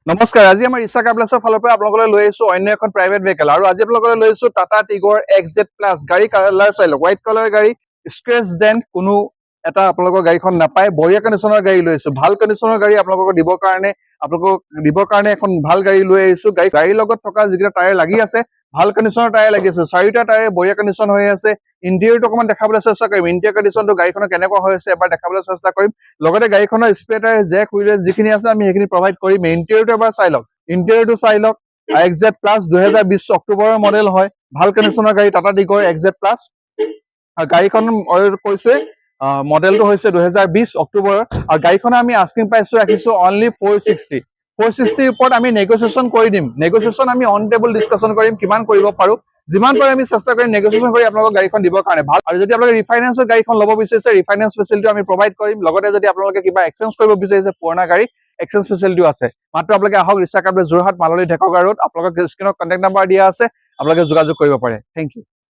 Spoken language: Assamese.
নমস্কাৰ আজি আমাৰ ইচ্ছা কাৰ্বলাছৰ ফালৰ পৰা আপোনালোকলৈ লৈ আহিছো অন্য এখন প্ৰাইভেট ভেহিকল আৰু আজি আপোনালোকলৈ লৈ আহিছো টাটা টিগৰ XZ প্লাছ গাড়ী কালাৰ চাই লওক হোৱাইট কালাৰ গাড়ী স্ক্ৰেচ ডেন্ট কোনো এটা আপোনালোকৰ গাড়ীখন নাপায় বঢ়িয়া কণ্ডিচনৰ গাড়ী লৈ আহিছো ভাল কণ্ডিচনৰ গাড়ী আপোনালোকক দিবৰ কাৰণে এখন ভাল গাড়ী লৈ আহিছো গাড়ীৰ লগত থকা যিকেইটা টায়াৰ লাগি আছে ভাল কণ্ডিচনৰ টায়াৰ লাগি আছে চাৰিটা টায়াৰ বঢ়িয়া কণ্ডিচন হৈ আছে ইণ্টেৰিয়ৰটো অকমান দেখাবলৈ চেষ্টা কৰিম ইণ্টেৰিয়ৰ কণ্ডিচনটো গাড়ীখনৰ কেনেকুৱা হৈ আছে এবাৰ দেখাবলৈ চেষ্টা কৰিম লগতে গাড়ীখনৰ স্পেয়াৰ টায়াৰ জেক হুইল যিখিনি আছে আমি সেইখিনি প্ৰভাইড কৰিম ইণ্টেৰিয়ৰটো এবাৰ চাই লওক XZ প্লাছ 2020 অক্টোবৰৰ মডেল হয় ভাল কণ্ডিচনৰ গাড়ী টাটা টিগৰ XZ প্লাছ গাড়ীখন কৈছে মডেলটো হৈছে 2020 অক্টোবৰৰ আৰু গাড়ীখনৰ আমি আস্কিং প্ৰাইচটো ৰাখিছো অনলি 460 ওপৰত আমি নেগোচিয়েচন কৰি দিম নেগোচিয়েচন আমি অন টেবল ডিসকাশন কৰিম কিমান কৰিব পাৰো যিমান পাৰে আমি চেষ্টা কৰিম নেগোচিয়েচন কৰি আপোনালোকক গাড়ীখন দিবৰ কাৰণে ভাল আৰু যদি আপোনালোকে ৰিফাইনেন্সৰ গাড়ীখন ল'ব বিচাৰিছে ৰিফাইনেন্স ফেচিলিটি আমি প্ৰভাইড কৰিম লগতে যদি আপোনালোকে কিবা এক্সচেঞ্জ কৰিব বিচাৰিছে পুৰণা গাড়ী এক্সচেঞ্জ ফেচিলিটিও আছে মাত্ৰ আপোনালোকে আহক ৰিক্সা কাৰ্বলাছ যোৰহাট মালনী ঢেকগা ৰোড আপোনালোকৰ স্ক্ৰিনত কন্টাক্ট নাম্বাৰ দিয়া আছে আপোনালোকে যোগাযোগ কৰিব পাৰে থ্যাংক ইউ